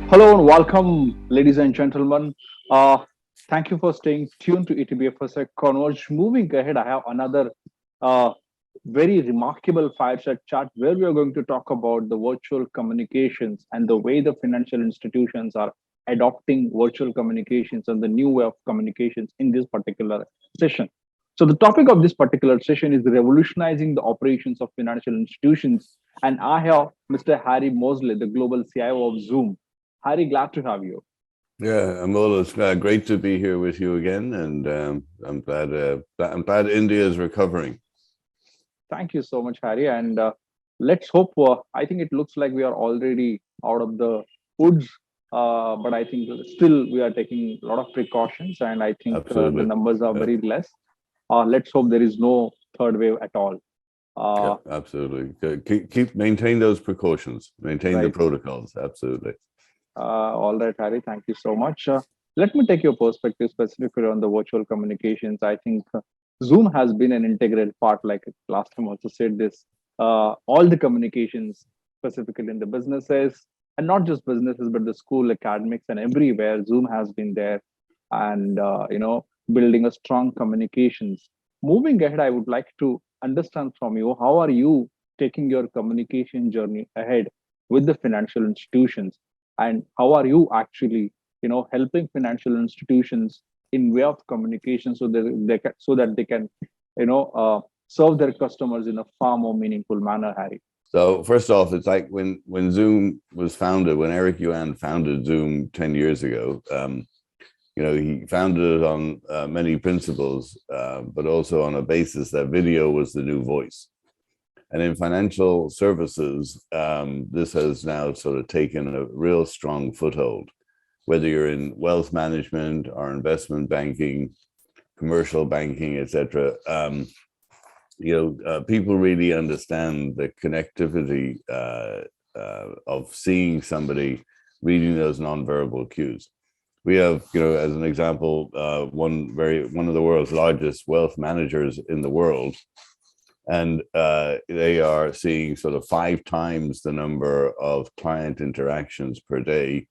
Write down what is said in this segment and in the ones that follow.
Hello and welcome, ladies and gentlemen. Uh, Thank you for staying tuned to ETBFSI Converge. Moving ahead, I have another uh, very remarkable fireside chat where we are going to talk about the virtual communications and the way the financial institutions are adopting virtual communications and the new way of communications in this particular session. So, the topic of this particular session is revolutionizing the operations of financial institutions. And I have Mr. Harry Moseley, the global CIO of Zoom. Harry, glad to have you. Yeah, Amol, it's great to be here with you again, and I'm glad India is recovering. Thank you so much, Harry. And let's hope, I think it looks like we are already out of the woods, but I think still we are taking a lot of precautions, and I think the Absolutely. numbers are Yeah, very less. Let's hope there is no third wave at all. yeah, Uh, absolutely. Maintain those precautions, maintain the right. protocols. Absolutely. All right, Harry. Thank you so much. Let me take your perspective specifically on the virtual communications. I think Zoom has been an integral part, like last time also said this, all the communications, specifically in the businesses, and not just businesses, but the school, academics, and everywhere, Zoom has been there and, building a strong communications. Moving ahead, I would like to understand from you, how are you taking your communication journey ahead with the financial institutions? And how are you actually helping financial institutions in way of communication so that they can serve their customers in a far more meaningful manner, Harry? So first off, it's like when Zoom was founded, when Eric Yuan founded Zoom 10 years ago. He founded it on many principles, but also on a basis that video was the new voice. And in financial services, this has now sort of taken a real strong foothold, whether you're in wealth management or investment banking, commercial banking, etc. People really understand the connectivity of seeing somebody reading those nonverbal cues. We have, as an example, one of the world's largest wealth managers in the world, and they are seeing sort of 5 times the number of client interactions per day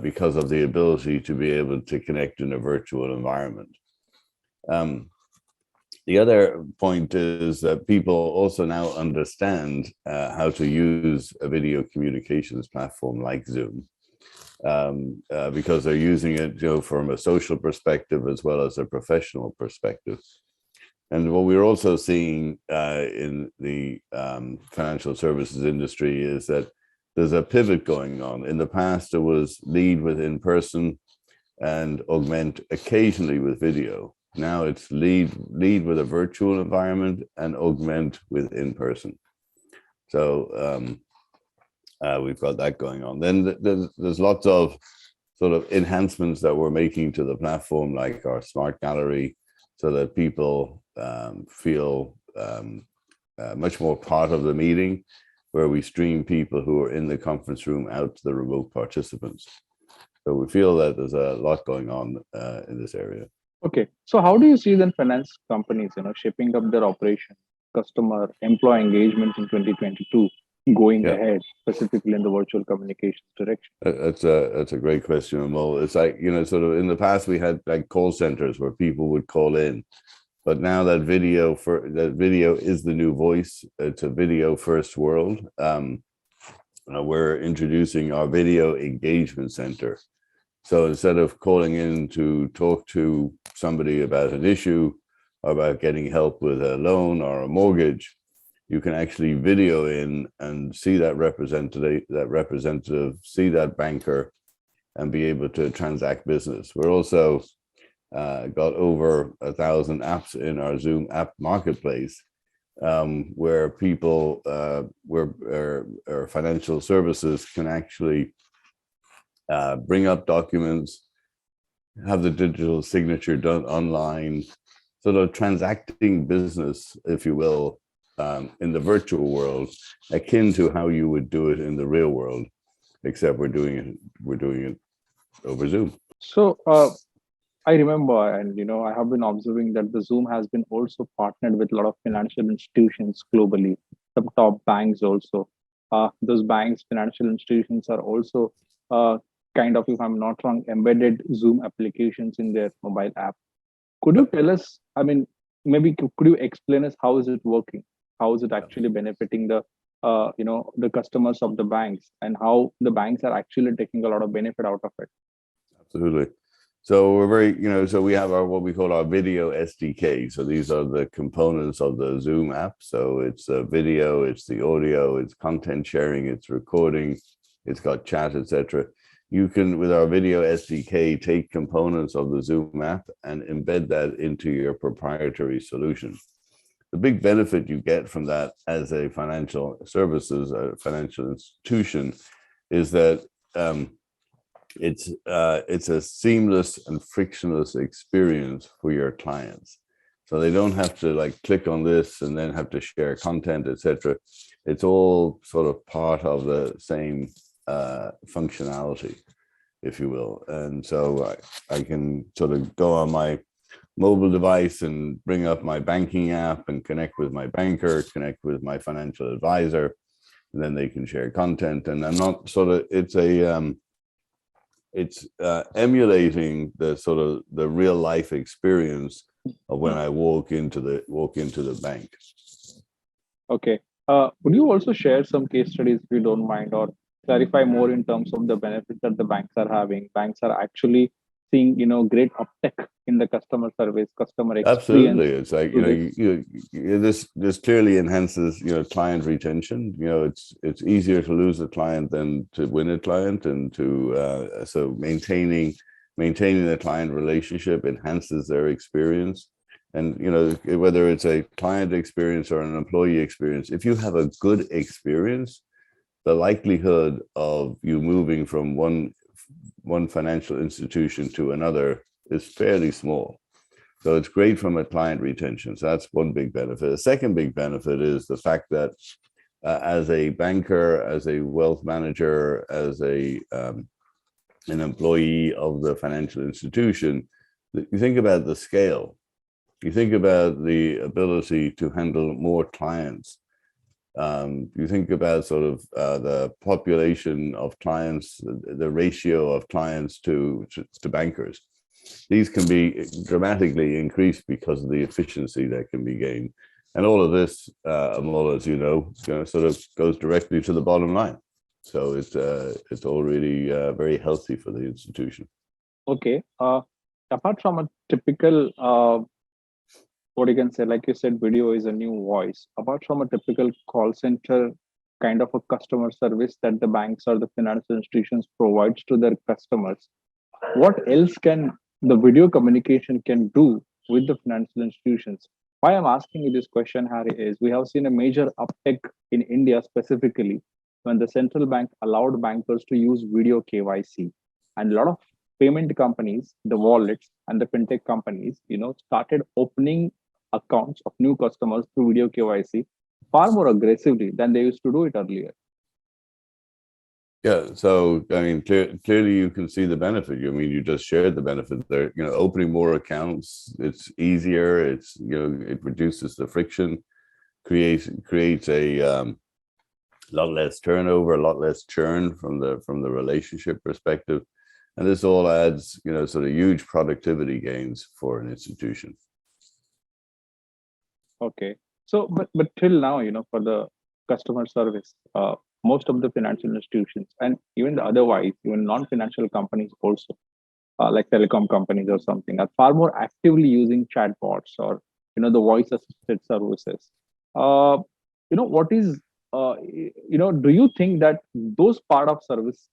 because of the ability to be able to connect in a virtual environment. The other point is that people also now understand how to use a video communications platform like Zoom, because they're using it, from a social perspective as well as a professional perspective. And what we're also seeing in the financial services industry is that there's a pivot going on. In the past, it was lead with in-person and augment occasionally with video. Now it's lead with a virtual environment and augment with in-person. So we've got that going on. Then there's lots of sort of enhancements that we're making to the platform, like our smart gallery, so that people feel much more part of the meeting, where we stream people who are in the conference room out to the remote participants. So we feel that there's a lot going on in this area. Okay, so how do you see then finance companies, shaping up their operation, customer, employee engagement in 2022, going Yeah, ahead, specifically in the virtual communications direction? that's a great question, Amol. It's like, sort of in the past we had like call centers where people would call in, but now that video is the new voice. It's a video first world. We're introducing our video engagement center. So instead of calling in to talk to somebody about an issue, or about getting help with a loan or a mortgage, you can actually video in and see that representative, see that banker, and be able to transact business. We're also got over 1,000 apps in our Zoom app marketplace, where people, where financial services can actually bring up documents, have the digital signature done online, sort of transacting business, if you will, in the virtual world, akin to how you would do it in the real world, except we're doing it over Zoom. So I remember, and I have been observing that the Zoom has been also partnered with a lot of financial institutions globally, some top banks also. Those banks, financial institutions are also kind of, if I'm not wrong, embedded Zoom applications in their mobile app. Could you tell us, I mean, maybe could you explain us how is it working? How is it actually benefiting the customers of the banks, and how the banks are actually taking a lot of benefit out of it? Absolutely. So we're so we have our what we call our video SDK. So these are the components of the Zoom app. So it's video, it's the audio, it's content sharing, it's recording, it's got chat, etc. You can, with our video SDK, take components of the Zoom app and embed that into your proprietary solution. The big benefit you get from that as a financial institution, is that it's a seamless and frictionless experience for your clients. So they don't have to like click on this and then have to share content, etc. It's all sort of part of the same functionality, if you will. And so I can sort of go on my mobile device and bring up my banking app and connect with my banker, connect with my financial advisor, and then they can share content. And I'm not sort of, it's emulating the sort of the real life experience of when I walk into the bank. Okay. Would you also share some case studies, if you don't mind, or clarify more in terms of the benefits that the banks are having? Banks are actually seeing, great uptake in the customer service, customer experience. Absolutely, it's like this clearly enhances client retention. It's easier to lose a client than to win a client, and so maintaining the client relationship enhances their experience. And whether it's a client experience or an employee experience, if you have a good experience, the likelihood of you moving from one financial institution to another is fairly small. So it's great from a client retention. So that's one big benefit. The second big benefit is the fact that as a banker, as a wealth manager, as an employee of the financial institution, you think about the scale. You think about the ability to handle more clients. You think about sort of the population of clients, the ratio of clients to bankers. These can be dramatically increased because of the efficiency that can be gained. And all of this, Amol, as you know, sort of goes directly to the bottom line. So it's all really very healthy for the institution. Okay. Apart from a typical what you can say, like you said, video is a new voice. Apart from a typical call center kind of a customer service that the banks or the financial institutions provides to their customers, what else can the video communication can do with the financial institutions? Why I'm asking you this question, Harry, is we have seen a major uptick in India specifically when the central bank allowed bankers to use video KYC, and a lot of payment companies, the wallets and the fintech companies, started opening accounts of new customers through video KYC far more aggressively than they used to do it earlier. Yeah, so I mean, clearly you can see the benefit. I mean, you just shared the benefit there. Opening more accounts, it's easier. It's it reduces the friction, creates a lot less turnover, a lot less churn from the relationship perspective, and this all adds sort of huge productivity gains for an institution. Okay. So, but till now, for the customer service, most of the financial institutions and even the otherwise, even non-financial companies also, like telecom companies or something, are far more actively using chatbots or, the voice assisted services. What is, do you think that those part of service,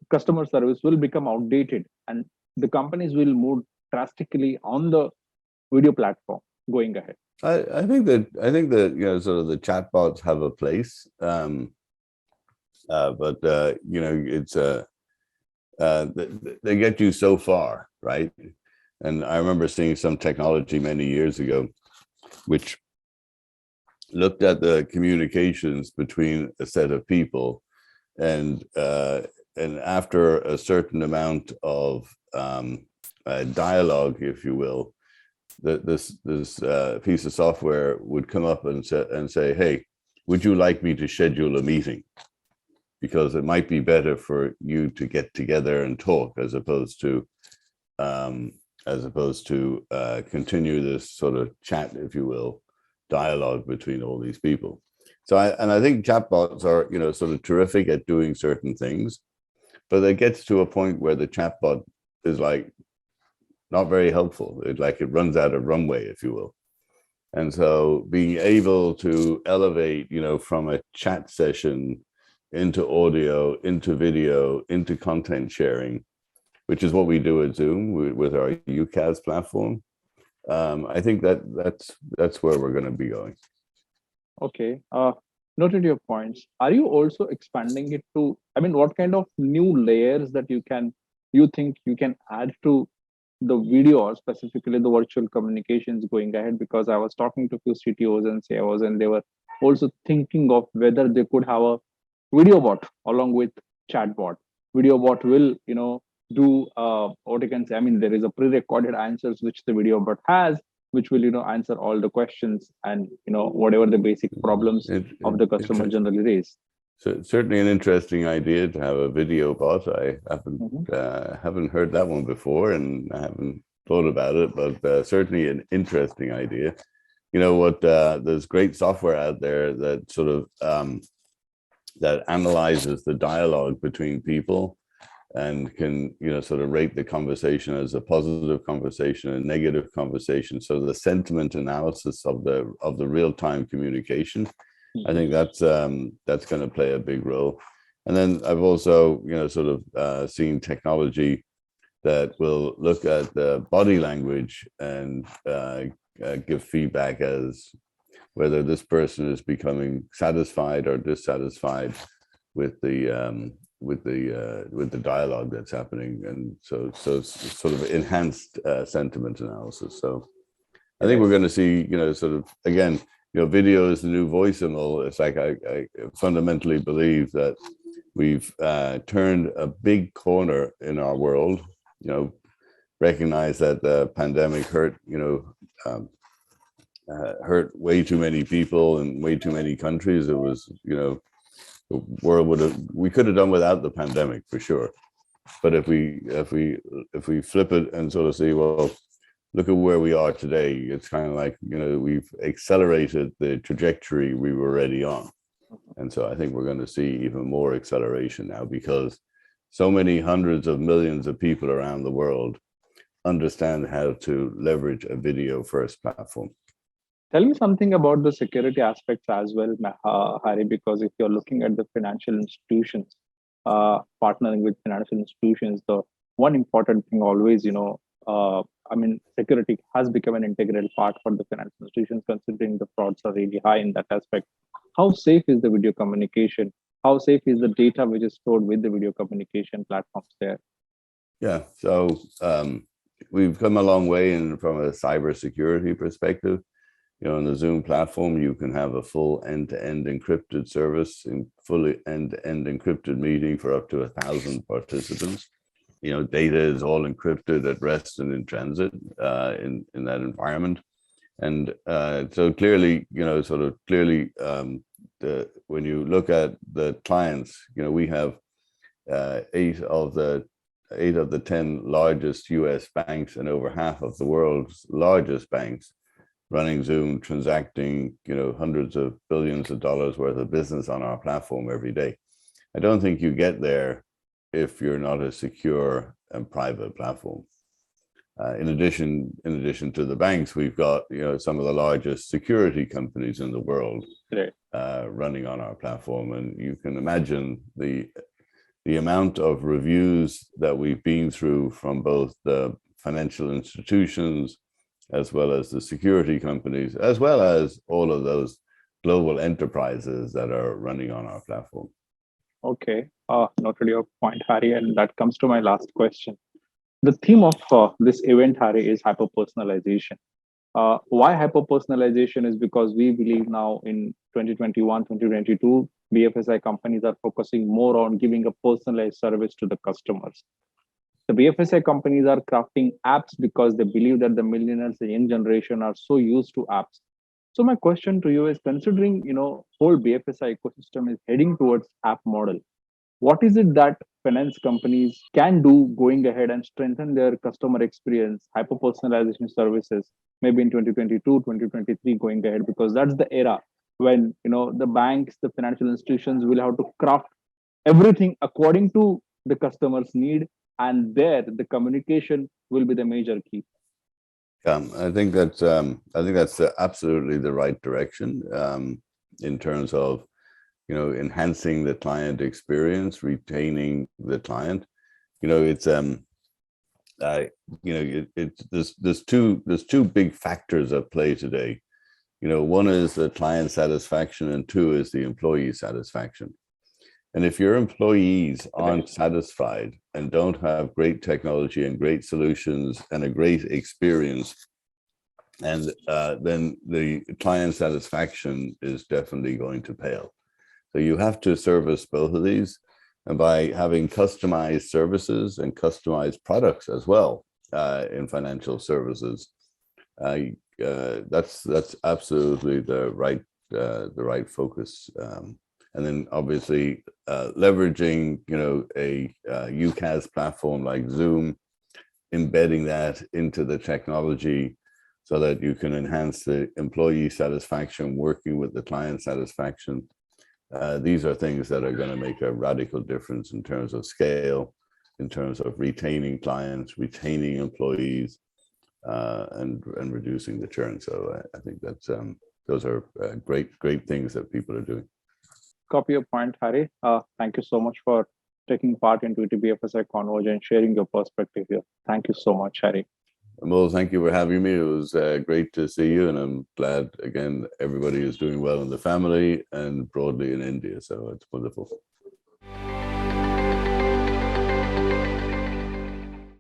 customer service will become outdated and the companies will move drastically on the video platform going ahead? I think that sort of the chatbots have a place, but it's they get you so far, right? And I remember seeing some technology many years ago, which looked at the communications between a set of people, and after a certain amount of dialogue, if you will, this piece of software would come up and say, hey, would you like me to schedule a meeting? because it might be better for you to get together and talk as opposed to continue this sort of chat, if you will, dialogue between all these people. So I think chatbots are, sort of terrific at doing certain things, but it gets to a point where the chatbot is like not very helpful. It runs out of runway, if you will. And so being able to elevate, from a chat session into audio, into video, into content sharing, which is what we do at Zoom with our UCAS platform. I think that's where we're going to be going. Okay. Noted your points. Are you also expanding it to, what kind of new layers that you think you can add to the video, or specifically the virtual communications going ahead? Because I was talking to a few CTOs and CIOs, and they were also thinking of whether they could have a video bot along with chatbot. Video bot will, do what you can say. There is a pre-recorded answers which the video bot has, which will, answer all the questions and, whatever the basic problems of the customer generally raise. So certainly an interesting idea to have a video bot. I haven't heard that one before, and I haven't thought about it, but certainly an interesting idea. There's great software out there that sort of that analyzes the dialogue between people and can sort of rate the conversation as a positive conversation, a negative conversation. So the sentiment analysis of the real-time communication. I think that's going to play a big role. And then I've also, sort of seen technology that will look at the body language and give feedback as whether this person is becoming satisfied or dissatisfied with the dialogue that's happening. And so it's sort of enhanced sentiment analysis. So I think we're going to see, sort of, again, video is the new voice, Amol. It's like I fundamentally believe that we've turned a big corner in our world. Recognize that the pandemic hurt way too many people in way too many countries. It was, the world we could have done without the pandemic for sure. But if we flip it and sort of say, well, look at where we are today. It's kind of like, we've accelerated the trajectory we were already on. And so I think we're going to see even more acceleration now, because so many hundreds of millions of people around the world understand how to leverage a video first platform. Tell me something about the security aspects as well, Hari, because if you're looking at the financial institutions, partnering with financial institutions, the one important thing always, security has become an integral part for the financial institutions, considering the frauds are really high in that aspect. How safe is the video communication? How safe is the data which is stored with the video communication platforms there? Yeah, so we've come a long way from a cybersecurity perspective. On the Zoom platform, you can have a full end-to-end encrypted service and fully end-to-end encrypted meeting for up to 1,000 participants. Data is all encrypted at rest and in transit in that environment. And so clearly, when you look at the clients, we have 8 of the 10 largest US banks and over half of the world's largest banks running Zoom, transacting, hundreds of billions of dollars worth of business on our platform every day. I don't think you get there if you're not a secure and private platform. In addition to the banks, we've got some of the largest security companies in the world running on our platform, and you can imagine the amount of reviews that we've been through from both the financial institutions as well as the security companies, as well as all of those global enterprises that are running on our platform. Okay, noted your point, Hari, and that comes to my last question. The theme of this event, Hari, is hyper-personalization. Why hyper-personalization is because we believe now in 2021, 2022, BFSI companies are focusing more on giving a personalized service to the customers. The BFSI companies are crafting apps because they believe that the millennials and young generation are so used to apps. So my question to you is, considering, whole BFSI ecosystem is heading towards app model, what is it that finance companies can do going ahead and strengthen their customer experience, hyper personalization services, maybe in 2022, 2023 going ahead, because that's the era when the banks, the financial institutions will have to craft everything according to the customer's need, and there the communication will be the major key. I think that's absolutely the right direction in terms of enhancing the client experience, retaining the client. It's there's two big factors at play today. One is the client satisfaction, and two is the employee satisfaction. And if your employees aren't satisfied and don't have great technology and great solutions and a great experience, and then the client satisfaction is definitely going to pale. So you have to service both of these, and by having customized services and customized products as well in financial services, that's absolutely the right focus. And then obviously leveraging a UCaaS platform like Zoom, embedding that into the technology so that you can enhance the employee satisfaction, working with the client satisfaction. These are things that are going to make a radical difference in terms of scale, in terms of retaining clients, retaining employees, and reducing the churn. So I think that's those are great things that people are doing. Copy your point, Harry. Thank you so much for taking part into ETBFSI Converge and sharing your perspective here. Thank you so much, Harry. Amol, thank you for having me. It was great to see you, and I'm glad, again, everybody is doing well in the family and broadly in India. So it's wonderful.